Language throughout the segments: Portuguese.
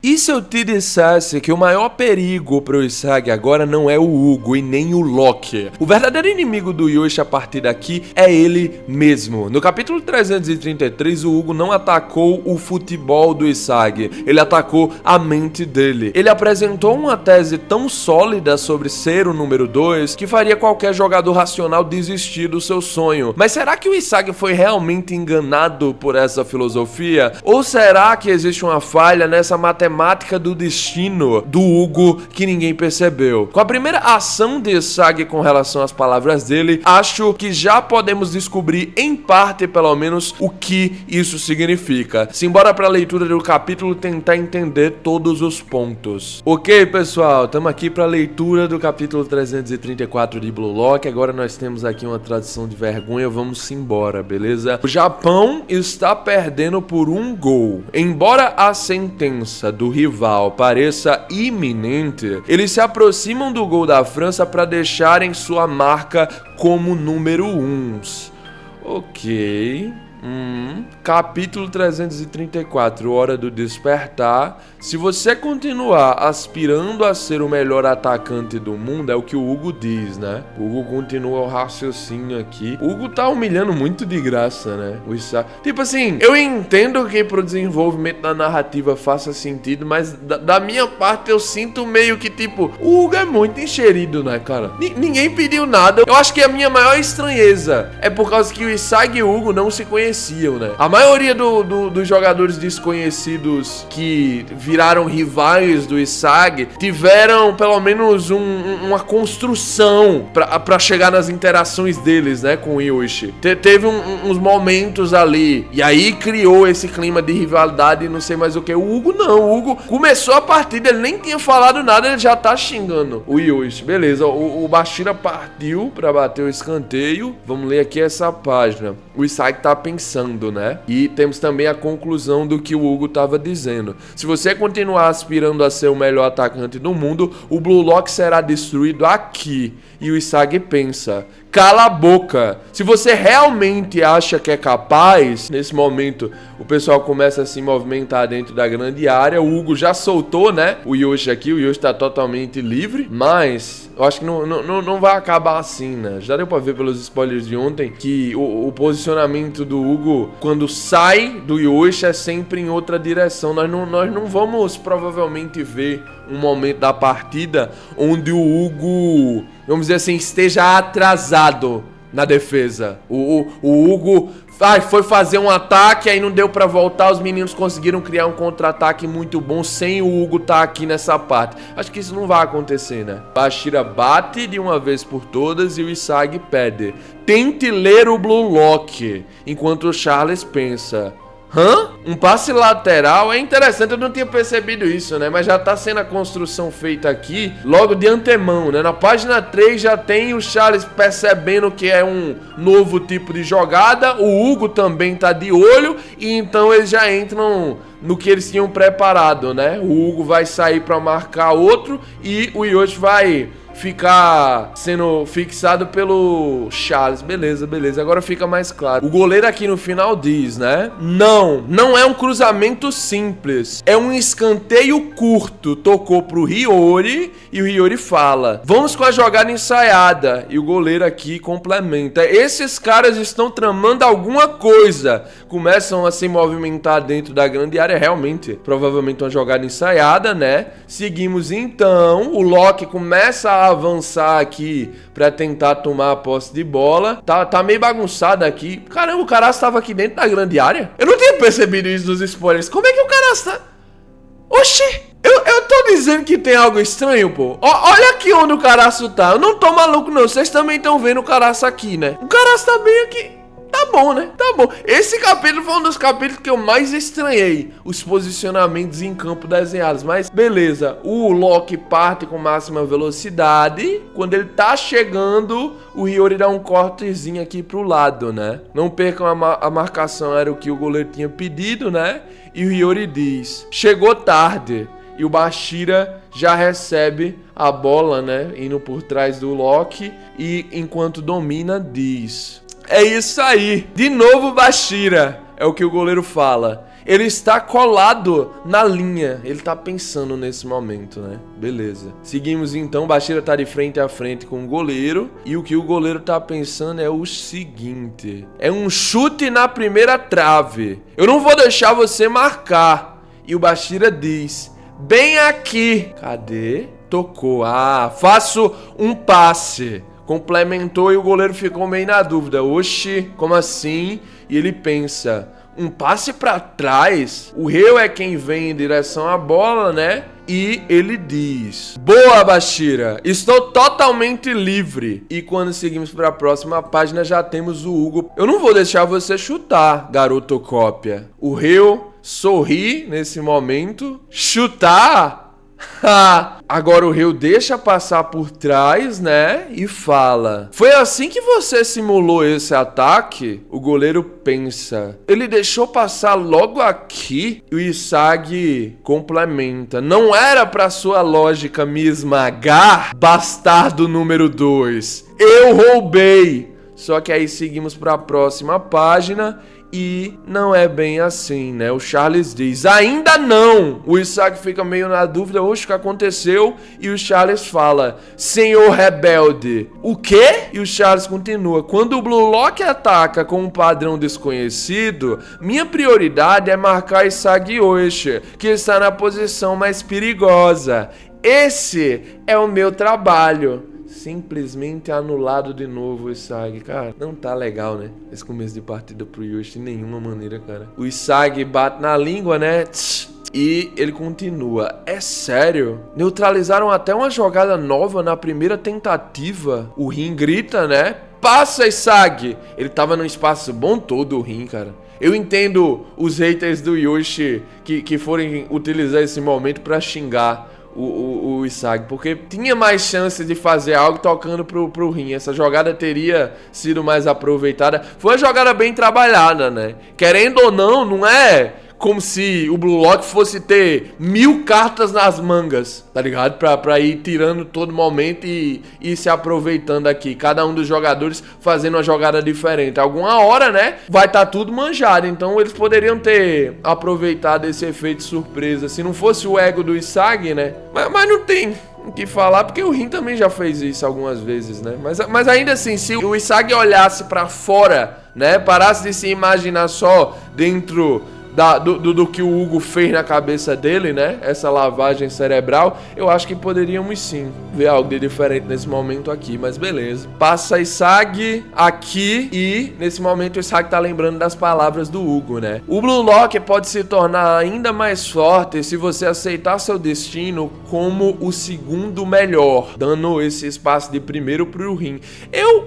E se eu te dissesse que o maior perigo pro Isagi agora não é o Hugo e nem o Loki? O verdadeiro inimigo do Yoshi a partir daqui é ele mesmo. No capítulo 333, o Hugo não atacou o futebol do Isagi, ele atacou a mente dele. Ele apresentou uma tese tão sólida sobre ser o número 2 que faria qualquer jogador racional desistir do seu sonho. Mas será que o Isagi foi realmente enganado por essa filosofia? Ou será que existe uma falha nessa matemática do destino do Hugo que ninguém percebeu? Com a primeira ação de Isagi com relação às palavras dele, acho que já podemos descobrir em parte, pelo menos, o que isso significa. Simbora pra leitura do capítulo tentar entender todos os pontos. Ok, pessoal, estamos aqui pra leitura do capítulo 334 de Blue Lock. Agora nós temos aqui uma tradução de vergonha, vamos embora, beleza? O Japão está perdendo por 1 gol. Embora a sentença do rival pareça iminente, eles se aproximam do gol da França para deixarem sua marca como número 1. Ok. Capítulo 334, Hora do Despertar. Se você continuar aspirando a ser o melhor atacante do mundo, é o que o Hugo diz, né? O Hugo continua o raciocínio aqui. O Hugo tá humilhando muito de graça, né? Tipo assim, eu entendo que pro desenvolvimento da narrativa faça sentido, mas da minha parte eu sinto meio que tipo, o Hugo é muito encherido, né, cara? Ninguém pediu nada. Eu acho que a minha maior estranheza é por causa que o Isagi e o Hugo não se conheciam, né? A maioria dos jogadores desconhecidos que viraram rivais do Isagi tiveram pelo menos uma construção pra chegar nas interações deles, né, com o Yoshi. Teve uns momentos ali, e aí criou esse clima de rivalidade e não sei mais o que. O Hugo não, o Hugo começou a partida, ele nem tinha falado nada, ele já tá xingando o Yoshi. Beleza, o Bashira partiu pra bater o escanteio. Vamos ler aqui essa página. O Isagi tá pensando, né? E temos também a conclusão do que o Hugo tava dizendo. Se você continuar aspirando a ser o melhor atacante do mundo, o Blue Lock será destruído aqui. E o Isagi pensa, cala a boca. Se você realmente acha que é capaz, nesse momento o pessoal começa a se movimentar dentro da grande área. O Hugo já soltou, né, o Yoshi aqui, o Yoshi tá totalmente livre, mas eu acho que não vai acabar assim, né? Já deu pra ver pelos spoilers de ontem que o posicionamento do Hugo, quando sai do Yoshi, é sempre em outra direção. Nós não vamos provavelmente ver um momento da partida onde o Hugo, vamos dizer assim, esteja atrasado na defesa. O Hugo foi fazer um ataque, aí não deu pra voltar, os meninos conseguiram criar um contra-ataque muito bom sem o Hugo tá aqui nessa parte. Acho que isso não vai acontecer, né? Bashira bate de uma vez por todas e o Isagi pede: tente ler o Blue Lock, enquanto o Charles pensa: um passe lateral? É interessante, eu não tinha percebido isso, né? Mas já tá sendo a construção feita aqui logo de antemão, né? Na página 3 já tem o Charles percebendo que é um novo tipo de jogada. O Hugo também tá de olho e então eles já entram no que eles tinham preparado, né? O Hugo vai sair pra marcar outro e o Yoshi vai ficar sendo fixado pelo Charles. Beleza. Agora fica mais claro. O goleiro aqui no final diz, né? Não é um cruzamento simples. É um escanteio curto. Tocou pro Hiyori e o Hiyori fala: vamos com a jogada ensaiada. E o goleiro aqui complementa: esses caras estão tramando alguma coisa. Começam a se movimentar dentro da grande área. Realmente, provavelmente uma jogada ensaiada, né? Seguimos então. O Loki começa a avançar aqui pra tentar tomar a posse de bola. Tá meio bagunçado aqui. Caramba, o cara estava aqui dentro da grande área. Eu não tinha percebido isso nos spoilers. Como é que o cara está... Oxi! Eu tô dizendo que tem algo estranho, pô. Olha aqui onde o caraço tá. Eu não tô maluco, não. Vocês também estão vendo o caraço aqui, né? O caraço tá bem aqui. Tá bom, né? Tá bom. Esse capítulo foi um dos capítulos que eu mais estranhei. Os posicionamentos em campo desenhados. Mas beleza. O Loki parte com máxima velocidade. Quando ele tá chegando, o Hiyori dá um cortezinho aqui pro lado, né? Não percam a marcação. Era o que o goleiro tinha pedido, né? E o Hiyori diz: chegou tarde. E o Bashira já recebe a bola, né? Indo por trás do Loki. E enquanto domina, diz: é isso aí. De novo Bashira. É o que o goleiro fala. ele está colado na linha. Ele tá pensando nesse momento, né? Beleza. Seguimos então, Bashira tá de frente a frente com o goleiro. E o que o goleiro tá pensando é o seguinte: é um chute na primeira trave. Eu não vou deixar você marcar. E o Bashira diz: bem aqui. Cadê? Tocou. Ah, faço um passe. Complementou e o goleiro ficou meio na dúvida. Oxi, como assim? E ele pensa: um passe pra trás? O Reu é quem vem em direção à bola, né? E ele diz: boa, Bashira, estou totalmente livre. E quando seguimos para a próxima página, já temos o Hugo. Eu não vou deixar você chutar, garoto cópia. O Reu sorri nesse momento. Chutar? Agora o Reu deixa passar por trás, né? E fala: foi assim que você simulou esse ataque? O goleiro pensa: ele deixou passar logo aqui? E o Isagi complementa: não era pra sua lógica me esmagar, bastardo número 2. Eu roubei. Só que aí seguimos para a próxima página e não é bem assim, né? O Charles diz: ainda não! O Isagi fica meio na dúvida: oxe, o que aconteceu? E o Charles fala: senhor rebelde. O quê? E o Charles continua: quando o Blue Lock ataca com um padrão desconhecido, minha prioridade é marcar Isagi Oishi, que está na posição mais perigosa. Esse é o meu trabalho. Simplesmente anulado de novo o Isagi. Cara, não tá legal, né? Esse começo de partida pro Yoshi de nenhuma maneira, cara. O Isagi bate na língua, né? E ele continua: é sério? Neutralizaram até uma jogada nova na primeira tentativa. O Rin grita, né? Passa, Isagi! Ele tava num espaço bom todo, o Rin, cara. Eu entendo os haters do Yoshi que forem utilizar esse momento pra xingar o Isagi, porque tinha mais chance de fazer algo tocando pro Rin. Essa jogada teria sido mais aproveitada. Foi uma jogada bem trabalhada, né? Querendo ou não, não é como se o Blue Lock fosse ter 1000 cartas nas mangas, tá ligado? Pra ir tirando todo momento e se aproveitando aqui. Cada um dos jogadores fazendo uma jogada diferente. Alguma hora, né, vai estar tudo manjado. Então eles poderiam ter aproveitado esse efeito surpresa. Se não fosse o ego do Isagi, né? Mas não tem o que falar, porque o Rin também já fez isso algumas vezes, né? Mas ainda assim, se o Isagi olhasse pra fora, né, parasse de se imaginar só dentro do que o Hugo fez na cabeça dele, né? Essa lavagem cerebral, eu acho que poderíamos sim ver algo de diferente nesse momento aqui, mas beleza. Passa Isagi aqui e nesse momento o Isagi tá lembrando das palavras do Hugo, né? O Blue Lock pode se tornar ainda mais forte se você aceitar seu destino como o segundo melhor, dando esse espaço de primeiro pro Rin.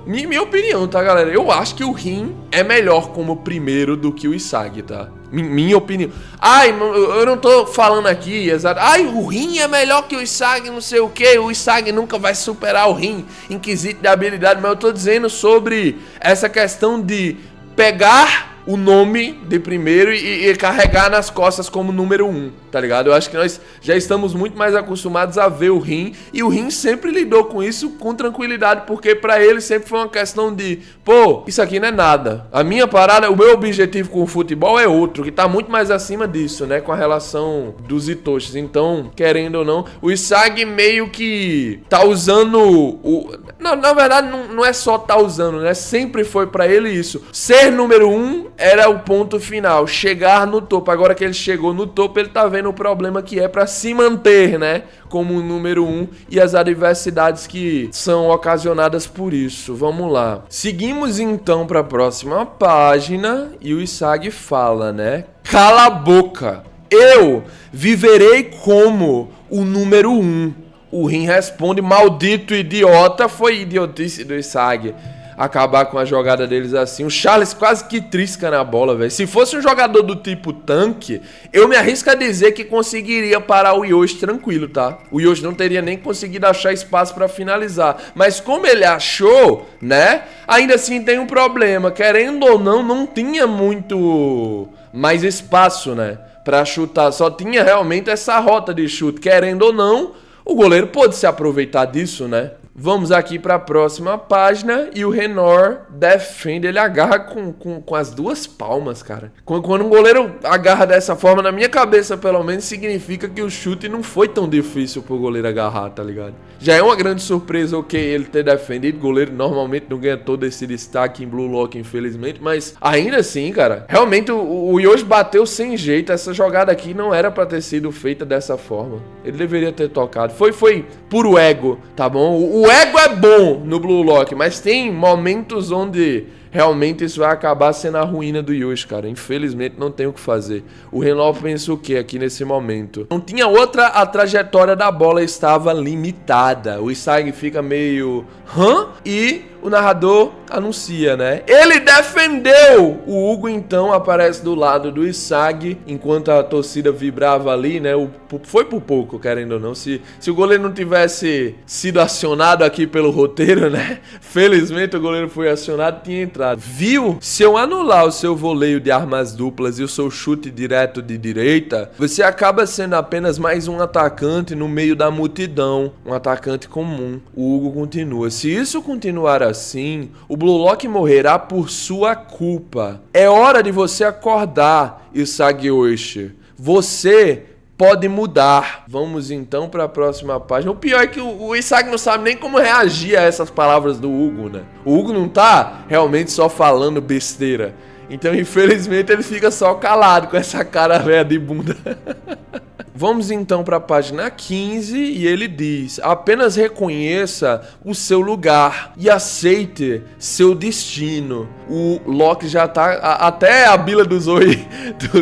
Minha opinião, tá, galera? Eu acho que o Rin é melhor como primeiro do que o Isagi, tá? Minha opinião. Ai, eu não tô falando aqui, exato. Ai, o Rin é melhor que o Isagi, não sei o que. O Isagi nunca vai superar o Rin em quesito de habilidade. Mas eu tô dizendo sobre essa questão de pegar o nome de primeiro e carregar nas costas como número 1, tá ligado? Eu acho que nós já estamos muito mais acostumados a ver o Rin, e o Rin sempre lidou com isso com tranquilidade, porque pra ele sempre foi uma questão de, pô, isso aqui não é nada. A minha parada, o meu objetivo com o futebol é outro, que tá muito mais acima disso, né? Com a relação dos Itoshis. Então, querendo ou não, o Isagi meio que tá usando o... Não, na verdade, não é só tá usando, né? Sempre foi pra ele isso. Ser número 1 era o ponto final, chegar no topo. Agora que ele chegou no topo, ele tá vendo o problema que é pra se manter, né? Como o número 1 e as adversidades que são ocasionadas por isso. Vamos lá. Seguimos então pra próxima página e o Isagi fala, né? Cala a boca! Eu viverei como o número 1. O Rin responde: maldito idiota. Foi idiotice do Isagi acabar com a jogada deles assim. O Charles quase que trisca na bola, velho. Se fosse um jogador do tipo tanque, eu me arrisco a dizer que conseguiria parar o Yoshi tranquilo, tá? O Yoshi não teria nem conseguido achar espaço pra finalizar. Mas como ele achou, né? Ainda assim tem um problema. Querendo ou não, não tinha muito mais espaço, né? Pra chutar. Só tinha realmente essa rota de chute. Querendo ou não, o goleiro pôde se aproveitar disso, né? Vamos aqui para a próxima página e o Reynor defende, ele agarra com as duas palmas, cara. Quando um goleiro agarra dessa forma, na minha cabeça pelo menos, significa que o chute não foi tão difícil pro goleiro agarrar, tá ligado? Já é uma grande surpresa, ok, ele ter defendido, o goleiro normalmente não ganha todo esse destaque em Blue Lock, infelizmente, mas ainda assim, cara, realmente o Yoshi bateu sem jeito, essa jogada aqui não era pra ter sido feita dessa forma. Ele deveria ter tocado. Foi puro ego, tá bom? O ego é bom no Blue Lock, mas tem momentos onde realmente isso vai acabar sendo a ruína do Yoshi, cara. Infelizmente não tem o que fazer. O Reynor pensa o que aqui nesse momento? Não tinha outra, a trajetória da bola estava limitada. O Isagi fica meio... hã? E o narrador anuncia, né? Ele defendeu! O Hugo então aparece do lado do Isagi, enquanto a torcida vibrava ali, né? Foi por pouco, querendo ou não. Se o goleiro não tivesse sido acionado aqui pelo roteiro, né? Felizmente o goleiro foi acionado, tinha entrado. Viu? Se eu anular o seu voleio de armas duplas e o seu chute direto de direita, você acaba sendo apenas mais um atacante no meio da multidão, um atacante comum. O Hugo continua. Se isso continuar assim, o Blue Lock morrerá por sua culpa. É hora de você acordar, Isagi Yoshi. Você pode mudar. Vamos então para a próxima página. O pior é que o Isagi não sabe nem como reagir a essas palavras do Hugo, né? O Hugo não tá realmente só falando besteira. Então, infelizmente, ele fica só calado com essa cara velha de bunda. Vamos então para a página 15 e ele diz: apenas reconheça o seu lugar e aceite seu destino. O Loki já tá... até a bila do Zoe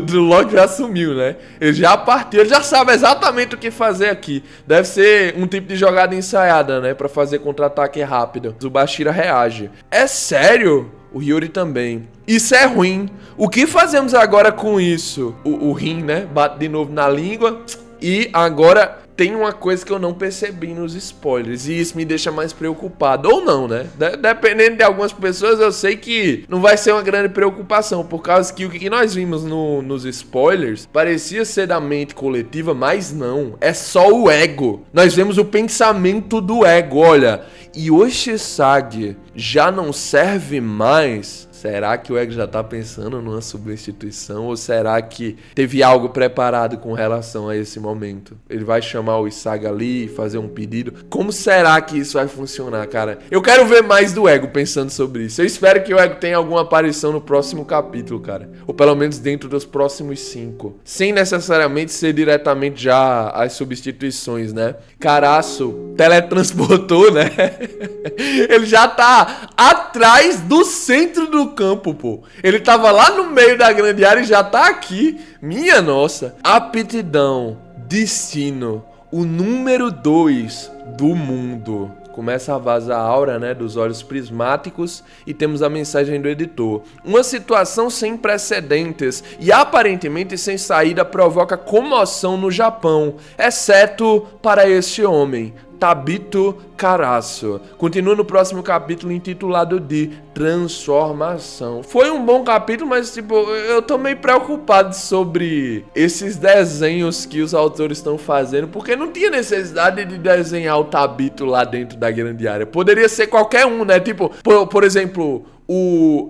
do Loki já sumiu, né? Ele já partiu, ele já sabe exatamente o que fazer aqui. Deve ser um tipo de jogada ensaiada, né? Para fazer contra-ataque rápido. O Bashira reage. É sério? O Yuri também. Isso é ruim. O que fazemos agora com isso? O Rin, né? Bate de novo na língua. E agora tem uma coisa que eu não percebi nos spoilers. E isso me deixa mais preocupado. Ou não, né? Dependendo de algumas pessoas, eu sei que não vai ser uma grande preocupação. Por causa que o que nós vimos nos spoilers parecia ser da mente coletiva, mas não. É só o ego. Nós vemos o pensamento do ego. Olha, Yoshi-Sage já não serve mais. Será que o ego já tá pensando numa substituição? Ou será que teve algo preparado com relação a esse momento? Ele vai chamar o Isagi ali e fazer um pedido? Como será que isso vai funcionar, cara? Eu quero ver mais do ego pensando sobre isso. Eu espero que o ego tenha alguma aparição no próximo capítulo, cara. Ou pelo menos dentro dos próximos 5. Sem necessariamente ser diretamente já as substituições, né? Caraço teletransportou, né? Ele já tá atrás do centro do campo, pô. Ele tava lá no meio da grande área e já tá aqui. Minha nossa. Aptidão, destino, o número 2 do mundo. Começa a vazar a aura, né, dos olhos prismáticos e temos a mensagem do editor. Uma situação sem precedentes e aparentemente sem saída provoca comoção no Japão, exceto para este homem, Tabito Caraço. Continua no próximo capítulo intitulado de Transformação. Foi um bom capítulo, mas tipo, eu tô meio preocupado sobre esses desenhos que os autores estão fazendo, porque não tinha necessidade de desenhar o Tabito lá dentro da grande área. Poderia ser qualquer um, né? Tipo, por exemplo...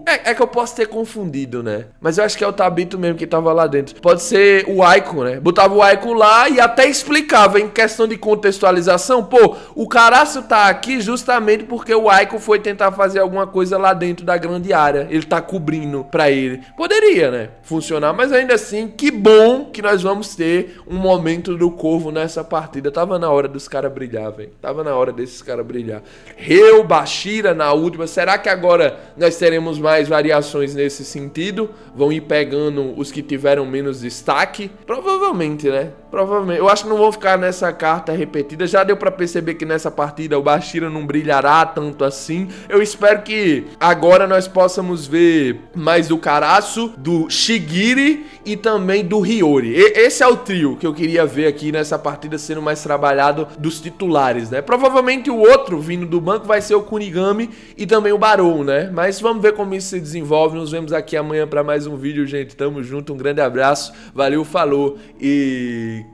É que eu posso ter confundido, né? Mas eu acho que é o Tabito mesmo que tava lá dentro. Pode ser o Aiko, né? Botava o Aiko lá e até explicava em questão de contextualização. Pô, o Caraço tá aqui justamente porque o Aiko foi tentar fazer alguma coisa lá dentro da grande área. Ele tá cobrindo pra ele. Poderia, né? Funcionar, mas ainda assim, que bom que nós vamos ter um momento do Corvo nessa partida. Tava na hora dos caras brilhar, velho. Tava na hora desses caras brilhar. Ryo, Bashira na última. Será que agora nós teremos mais variações nesse sentido? Vão ir pegando os que tiveram menos destaque? Provavelmente, né? Provavelmente. Eu acho que não vão ficar nessa carta repetida. Já deu pra perceber que nessa partida o Bashira não brilhará tanto assim. Eu espero que agora nós possamos ver mais do Caraço, do Shigiri e também do Hiyori. Esse é o trio que eu queria ver aqui nessa partida sendo mais trabalhado dos titulares, né? Provavelmente o outro vindo do banco vai ser o Kunigami e também o Barou, né? Mas vamos ver como isso se desenvolve. Nos vemos aqui amanhã para mais um vídeo, gente. Tamo junto, um grande abraço. Valeu, falou e